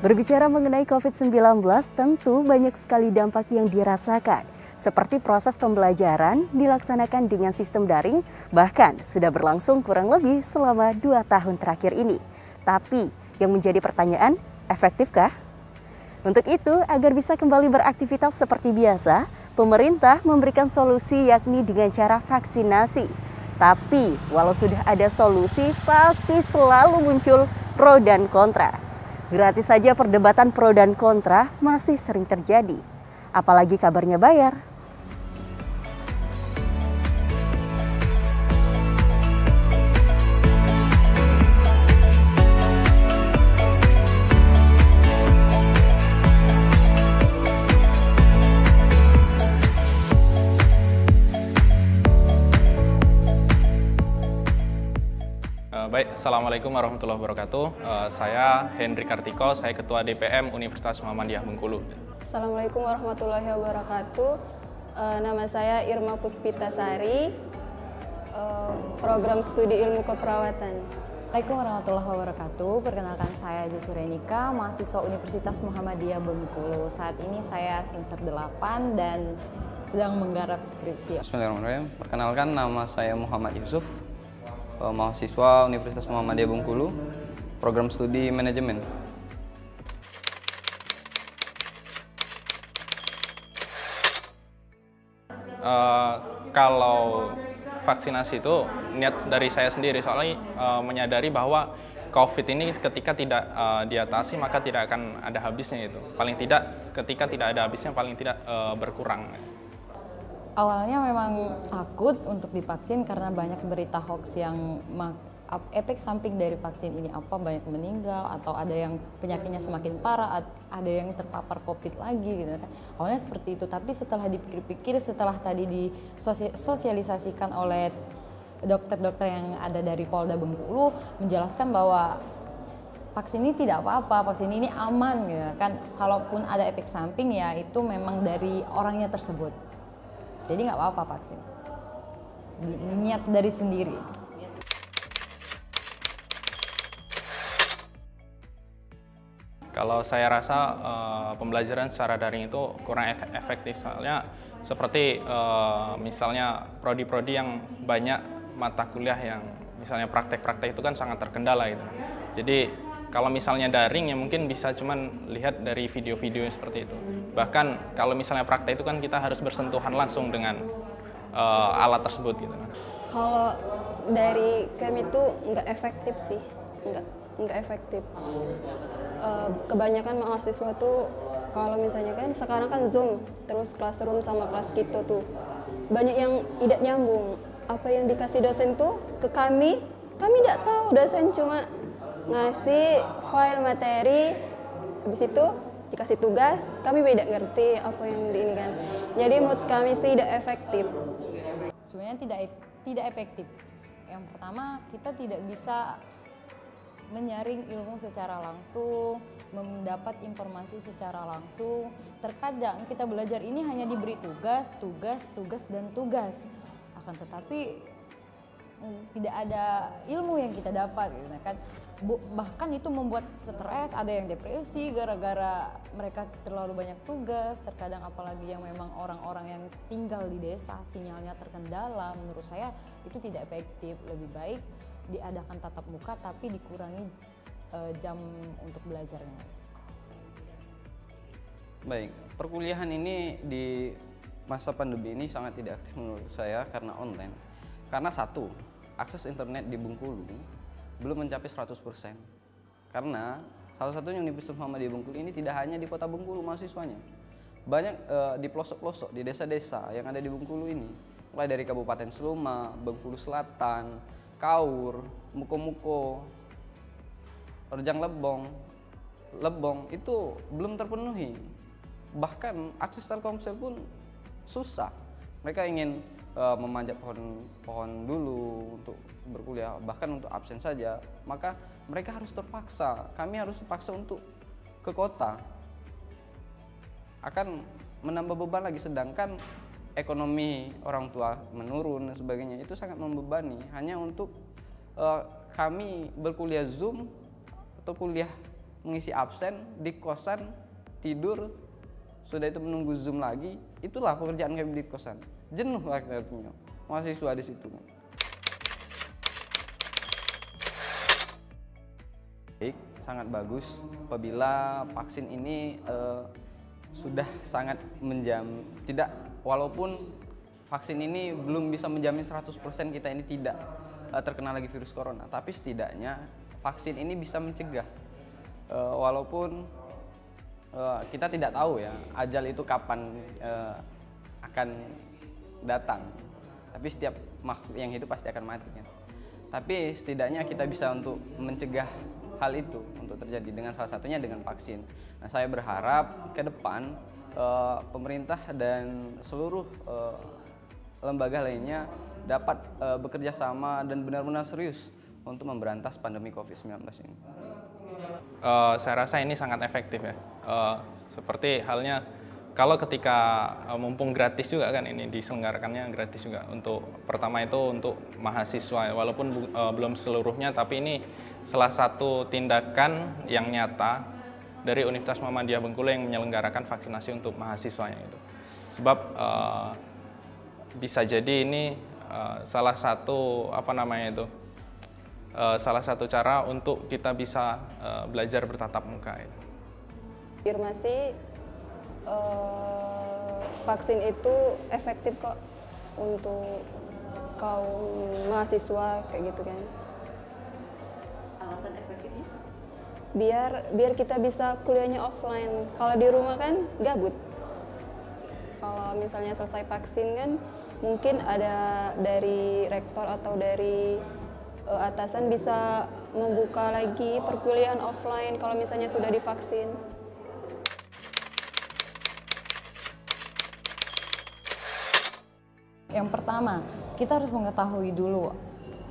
Berbicara mengenai COVID-19, tentu banyak sekali dampak yang dirasakan. Seperti proses pembelajaran dilaksanakan dengan sistem daring, bahkan sudah berlangsung kurang lebih selama 2 tahun terakhir ini. Tapi yang menjadi pertanyaan, efektifkah? Untuk itu, agar bisa kembali beraktivitas seperti biasa, pemerintah memberikan solusi yakni dengan cara vaksinasi. Tapi, walau sudah ada solusi, pasti selalu muncul pro dan kontra. Gratis saja perdebatan pro dan kontra masih sering terjadi. Apalagi kabarnya bayar. Baik, Assalamualaikum warahmatullahi wabarakatuh. Saya Hendri Kartiko, saya Ketua DPM Universitas Muhammadiyah Bengkulu. Assalamualaikum warahmatullahi wabarakatuh. Nama saya Irma Puspitasari, program studi ilmu keperawatan. Assalamualaikum warahmatullahi wabarakatuh. Perkenalkan saya Jessi Renika, mahasiswa Universitas Muhammadiyah Bengkulu. Saat ini saya semester 8 dan sedang menggarap skripsi. Bismillahirrahmanirrahim. Perkenalkan, nama saya Muhammad Yusuf, mahasiswa Universitas Muhammadiyah Bengkulu, program studi manajemen. Kalau vaksinasi itu niat dari saya sendiri, soalnya menyadari bahwa COVID ini ketika tidak diatasi maka tidak akan ada habisnya itu. Paling tidak ketika tidak ada habisnya paling tidak berkurang. Awalnya memang takut untuk divaksin karena banyak berita hoax yang efek samping dari vaksin ini apa, banyak meninggal atau ada yang penyakitnya semakin parah, ada yang terpapar COVID lagi gitu kan. Awalnya seperti itu, tapi setelah dipikir-pikir, setelah tadi disosialisasikan oleh dokter-dokter yang ada dari Polda Bengkulu menjelaskan bahwa vaksin ini tidak apa-apa, vaksin ini aman gitu kan. Kalaupun ada efek samping ya itu memang dari orangnya tersebut. Jadi nggak apa-apa vaksin, niat dari sendiri. Kalau saya rasa pembelajaran secara daring itu kurang efektif, soalnya seperti misalnya prodi-prodi yang banyak mata kuliah yang misalnya praktek-praktek itu kan sangat terkendala gitu. Jadi kalau misalnya daring ya mungkin bisa cuman lihat dari video-video seperti itu. Bahkan kalau misalnya praktek itu kan kita harus bersentuhan langsung dengan alat tersebut gitu. Kalau dari kami itu nggak efektif sih, nggak efektif. Kebanyakan mahasiswa tuh kalau misalnya kan sekarang kan Zoom, terus classroom sama kelas kita tuh banyak yang tidak nyambung. Apa yang dikasih dosen tuh ke kami tidak tahu, dosen cuma ngasih file materi, habis itu dikasih tugas, kami beda ngerti apa yang ini kan. Jadi menurut kami sih tidak efektif. Sebenarnya tidak efektif. Yang pertama, kita tidak bisa menyaring ilmu secara langsung, mendapat informasi secara langsung. Terkadang kita belajar ini hanya diberi tugas, dan tugas. Akan tetapi tidak ada ilmu yang kita dapat gitu kan. Bahkan itu membuat stres, ada yang depresi gara-gara mereka terlalu banyak tugas. Terkadang apalagi yang memang orang-orang yang tinggal di desa sinyalnya terkendala, menurut saya itu tidak efektif. Lebih baik diadakan tatap muka tapi dikurangi jam untuk belajarnya. Baik, perkuliahan ini di masa pandemi ini sangat tidak aktif menurut saya karena online. Karena satu, akses internet di Bengkulu belum mencapai 100%. Karena salah satunya Universitas Muhammadiyah Bengkulu ini tidak hanya di kota Bengkulu mahasiswanya. Banyak di pelosok-pelosok, di desa-desa yang ada di Bengkulu ini. Mulai dari Kabupaten Seluma, Bengkulu Selatan, Kaur, Muko-Muko, Rejang Lebong, Lebong itu belum terpenuhi. Bahkan akses Telkomsel pun susah. Mereka ingin memanjat pohon dulu untuk berkuliah, bahkan untuk absen saja. Maka mereka harus terpaksa, kami harus terpaksa untuk ke kota. Akan menambah beban lagi, sedangkan ekonomi orang tua menurun dan sebagainya, itu sangat membebani. Hanya untuk kami berkuliah Zoom atau kuliah mengisi absen di kosan, tidur, sudah itu menunggu Zoom lagi. Itulah pekerjaan kami di kosan. Jenuh artinya mahasiswa di situ. Baik, sangat bagus apabila vaksin ini sudah sangat walaupun vaksin ini belum bisa menjamin 100% kita ini tidak terkena lagi virus corona, tapi setidaknya vaksin ini bisa mencegah. Walaupun kita tidak tahu ya ajal itu kapan akan datang, tapi setiap makhluk yang hidup pasti akan mati kan. Tapi setidaknya kita bisa untuk mencegah hal itu untuk terjadi dengan salah satunya dengan vaksin. Nah, saya berharap ke depan pemerintah dan seluruh lembaga lainnya dapat bekerja sama dan benar-benar serius untuk memberantas pandemi COVID-19 ini. Saya rasa ini sangat efektif ya. Seperti halnya kalau ketika mumpung gratis juga kan, ini diselenggarakannya gratis juga. Untuk pertama itu untuk mahasiswa, walaupun belum seluruhnya, tapi ini salah satu tindakan yang nyata dari Universitas Muhammadiyah Bengkulu yang menyelenggarakan vaksinasi untuk mahasiswanya itu. Sebab bisa jadi ini salah satu salah satu cara untuk kita bisa belajar bertatap muka. Afirmasi vaksin itu efektif kok untuk kaum mahasiswa kayak gitu kan. Alasan efektifnya? Biar kita bisa kuliahnya offline. Kalau di rumah kan gabut. Kalau misalnya selesai vaksin kan mungkin ada dari rektor atau dari atasan bisa membuka lagi perkuliahan offline kalau misalnya sudah divaksin. Yang pertama, kita harus mengetahui dulu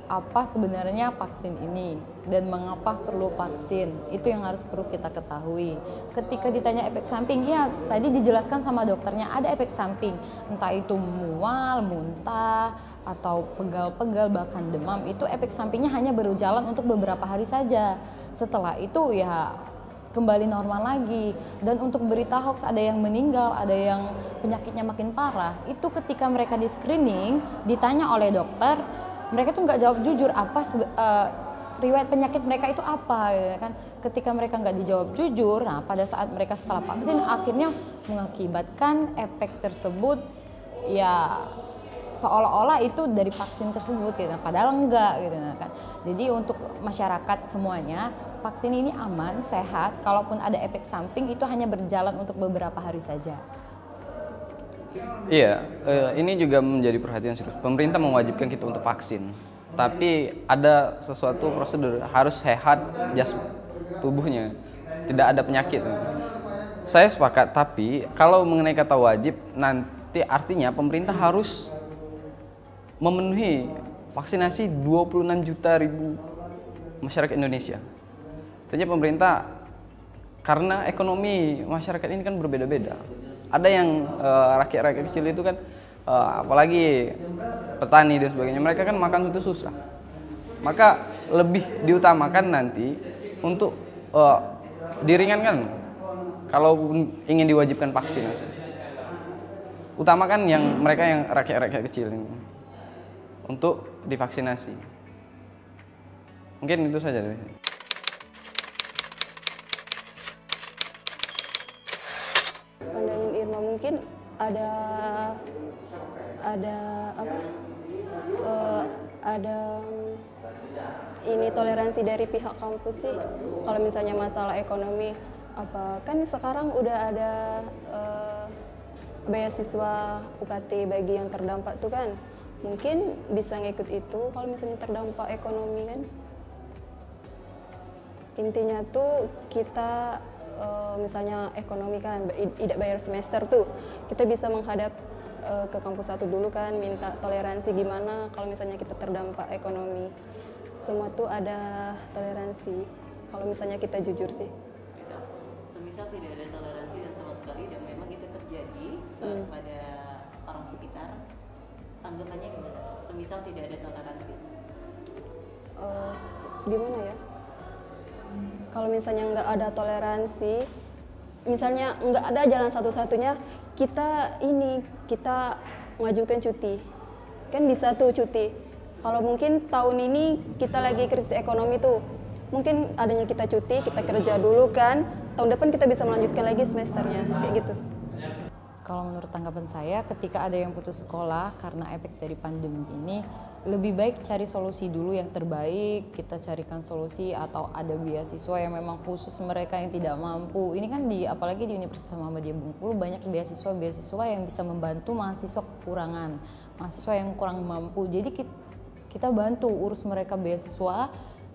apa sebenarnya vaksin ini dan mengapa perlu vaksin. Itu yang perlu kita ketahui. Ketika ditanya efek samping, ya tadi dijelaskan sama dokternya ada efek samping. Entah itu mual, muntah, atau pegal-pegal, bahkan demam. Itu efek sampingnya hanya berjalan untuk beberapa hari saja. Setelah itu ya kembali normal lagi. Dan untuk berita hoax, ada yang meninggal, ada yang penyakitnya makin parah, itu ketika mereka di screening ditanya oleh dokter, mereka tuh nggak jawab jujur apa riwayat penyakit mereka itu apa, ya kan. Ketika mereka nggak dijawab jujur, nah pada saat mereka setelah vaksin akhirnya mengakibatkan efek tersebut ya seolah-olah itu dari vaksin tersebut gitu, padahal enggak gitu kan. Jadi untuk masyarakat semuanya, vaksin ini aman, sehat. Kalaupun ada efek samping itu hanya berjalan untuk beberapa hari saja. Iya, ini juga menjadi perhatian serius. Pemerintah mewajibkan kita untuk vaksin, tapi ada sesuatu prosedur, harus sehat tubuhnya, tidak ada penyakit. Saya sepakat, tapi kalau mengenai kata wajib, nanti artinya pemerintah harus memenuhi vaksinasi 26 juta masyarakat Indonesia. Tentunya pemerintah, karena ekonomi masyarakat ini kan berbeda-beda. Ada yang rakyat-rakyat kecil itu kan, apalagi petani dan sebagainya, mereka kan makan itu susah. Maka lebih diutamakan nanti untuk diringankan kalau ingin diwajibkan vaksinasi. Utamakan yang mereka yang rakyat-rakyat kecil ini untuk divaksinasi. Mungkin itu saja dari saya. Pandangan Irma mungkin ada ini toleransi dari pihak kampus sih. Kalau misalnya masalah ekonomi, kan sekarang udah ada beasiswa UKT bagi yang terdampak tuh kan. Mungkin bisa ngikut itu kalau misalnya terdampak ekonomi kan. Intinya tuh kita misalnya ekonomi kan tidak bayar semester tuh, kita bisa menghadap ke kampus satu dulu kan, minta toleransi gimana kalau misalnya kita terdampak ekonomi. Semua tuh ada toleransi kalau misalnya kita jujur sih. Semisal tidak ada toleransi dan sama sekali dan memang itu terjadi pada orang sekitar, tanggapannya gimana? Semisal tidak ada toleransi. Gimana ya? Kalau misalnya nggak ada toleransi, misalnya nggak ada jalan satu-satunya, kita ngajukan cuti. Kan bisa tuh cuti. Kalau mungkin tahun ini kita lagi krisis ekonomi tuh, mungkin adanya kita cuti, kita kerja dulu kan, tahun depan kita bisa melanjutkan lagi semesternya, kayak gitu. Kalau menurut tanggapan saya, ketika ada yang putus sekolah karena efek dari pandemi ini, lebih baik cari solusi dulu yang terbaik, kita carikan solusi atau ada beasiswa yang memang khusus mereka yang tidak mampu. Ini kan apalagi di Universitas Muhammadiyah Bengkulu banyak beasiswa yang bisa membantu mahasiswa kekurangan, mahasiswa yang kurang mampu. Jadi kita bantu urus mereka beasiswa,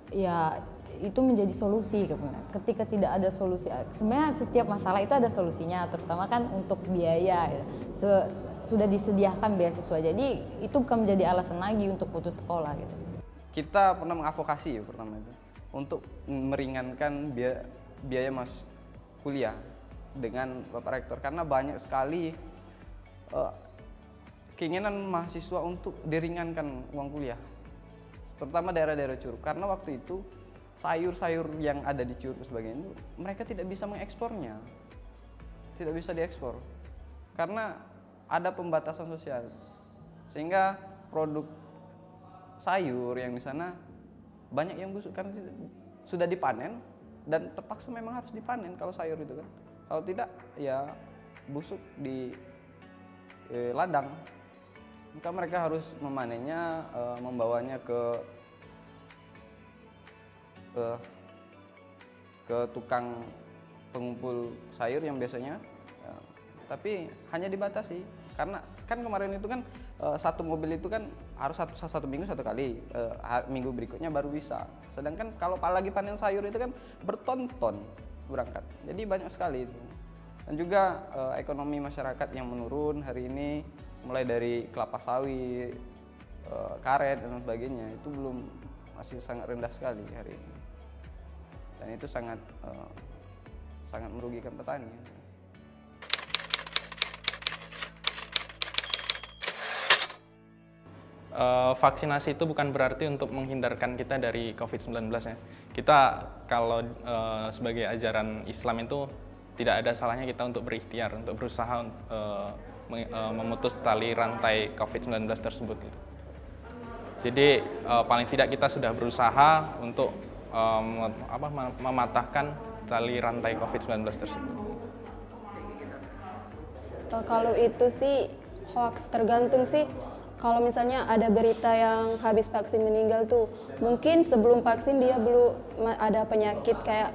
ya itu menjadi solusi. Ketika tidak ada solusi, sebenarnya setiap masalah itu ada solusinya, terutama kan untuk biaya sudah disediakan beasiswa, jadi itu bukan menjadi alasan lagi untuk putus sekolah gitu. Kita pernah mengadvokasi pertama itu untuk meringankan biaya kuliah dengan Bapak Rektor, karena banyak sekali keinginan mahasiswa untuk diringankan uang kuliah, terutama daerah-daerah Curug, karena waktu itu sayur-sayur yang ada di Curug sebagainya itu mereka tidak bisa mengekspornya, tidak bisa diekspor karena ada pembatasan sosial, sehingga produk sayur yang di sana banyak yang busuk karena sudah dipanen dan terpaksa memang harus dipanen kalau sayur itu kan, kalau tidak ya busuk di ladang, maka mereka harus memanennya, membawanya ke tukang pengumpul sayur yang biasanya, tapi hanya dibatasi karena kan kemarin itu kan satu mobil itu kan harus satu minggu satu kali, minggu berikutnya baru bisa, sedangkan kalau lagi panen sayur itu kan berton-ton berangkat, jadi banyak sekali itu. Dan juga ekonomi masyarakat yang menurun hari ini, mulai dari kelapa sawit, karet dan sebagainya, itu masih sangat rendah sekali hari ini. Dan itu sangat merugikan petani. Vaksinasi itu bukan berarti untuk menghindarkan kita dari COVID-19 ya. Kita kalau sebagai ajaran Islam itu tidak ada salahnya kita untuk berikhtiar, untuk berusaha memutus tali rantai COVID-19 tersebut gitu. Jadi paling tidak kita sudah berusaha untuk mematahkan tali rantai COVID-19 tersebut. Kalau itu sih hoax, tergantung sih. Kalau misalnya ada berita yang habis vaksin meninggal tuh, mungkin sebelum vaksin dia belum ada penyakit kayak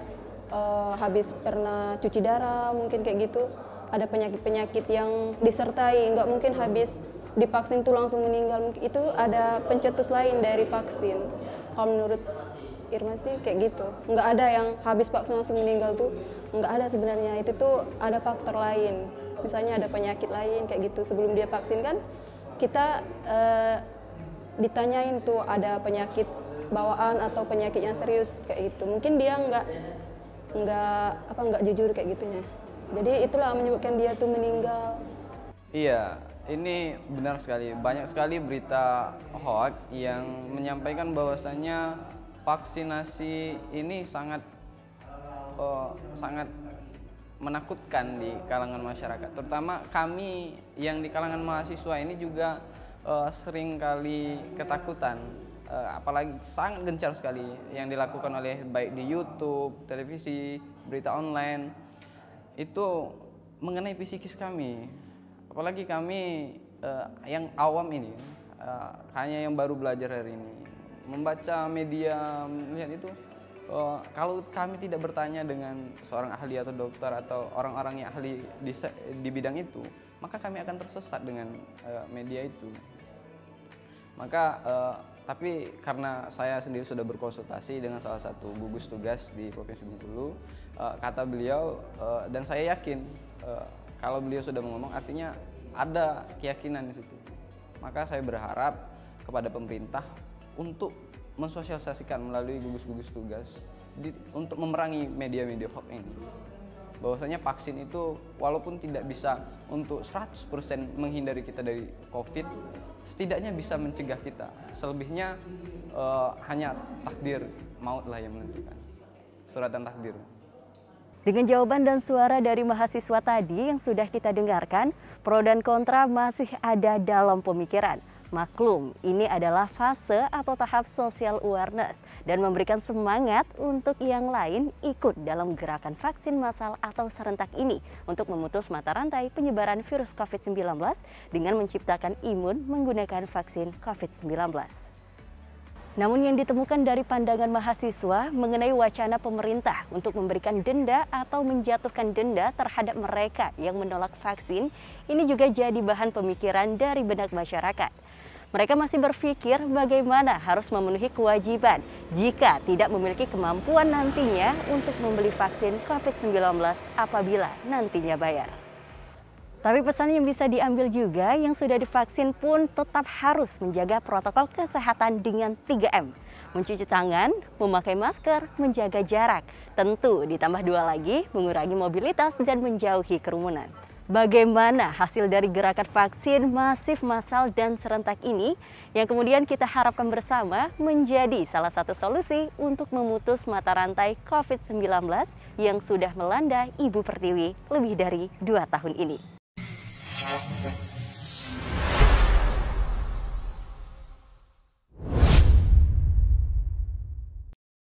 habis pernah cuci darah, mungkin kayak gitu. Ada penyakit-penyakit yang disertai, nggak mungkin habis divaksin tuh langsung meninggal. Itu ada pencetus lain dari vaksin. Kalau menurut Irma sih kayak gitu, nggak ada yang habis vaksin langsung meninggal tuh, nggak ada sebenarnya. Itu tuh ada faktor lain, misalnya ada penyakit lain kayak gitu. Sebelum dia vaksin kan kita ditanyain tuh ada penyakit bawaan atau penyakit yang serius kayak gitu. Mungkin dia nggak jujur kayak gitunya. Jadi itulah menyebabkan dia tuh meninggal. Iya, ini benar sekali. Banyak sekali berita hoax yang menyampaikan bahwasannya vaksinasi ini sangat menakutkan di kalangan masyarakat. Terutama kami yang di kalangan mahasiswa ini juga sering kali ketakutan, apalagi sangat gencar sekali yang dilakukan oleh baik di YouTube, televisi, berita online, itu mengenai psikis kami. Apalagi kami yang awam ini, hanya yang baru belajar hari ini, membaca media, melihat itu, kalau kami tidak bertanya dengan seorang ahli atau dokter atau orang-orang yang ahli di bidang itu, maka kami akan tersesat dengan media itu. Maka Tapi karena saya sendiri sudah berkonsultasi dengan salah satu gugus tugas di Provinsi Bengkulu, kata beliau, dan saya yakin kalau beliau sudah ngomong artinya ada keyakinan di situ. Maka saya berharap kepada pemerintah untuk mensosialisasikan melalui gugus-gugus tugas untuk memerangi media-media hoax ini. Bahwasanya vaksin itu walaupun tidak bisa untuk 100% menghindari kita dari COVID, setidaknya bisa mencegah kita. Selebihnya hanya takdir maut lah yang menentukan. Suratan takdir. Dengan jawaban dan suara dari mahasiswa tadi yang sudah kita dengarkan, pro dan kontra masih ada dalam pemikiran. Maklum, ini adalah fase atau tahap social awareness dan memberikan semangat untuk yang lain ikut dalam gerakan vaksin massal atau serentak ini untuk memutus mata rantai penyebaran virus COVID-19 dengan menciptakan imun menggunakan vaksin COVID-19. Namun yang ditemukan dari pandangan mahasiswa mengenai wacana pemerintah untuk memberikan denda atau menjatuhkan denda terhadap mereka yang menolak vaksin, ini juga jadi bahan pemikiran dari benak masyarakat. Mereka masih berpikir bagaimana harus memenuhi kewajiban jika tidak memiliki kemampuan nantinya untuk membeli vaksin COVID-19 apabila nantinya bayar. Tapi pesan yang bisa diambil juga, yang sudah divaksin pun tetap harus menjaga protokol kesehatan dengan 3M. Mencuci tangan, memakai masker, menjaga jarak. Tentu ditambah 2 lagi, mengurangi mobilitas dan menjauhi kerumunan. Bagaimana hasil dari gerakan vaksin masif, massal, dan serentak ini yang kemudian kita harapkan bersama menjadi salah satu solusi untuk memutus mata rantai COVID-19 yang sudah melanda Ibu Pertiwi lebih dari 2 tahun ini.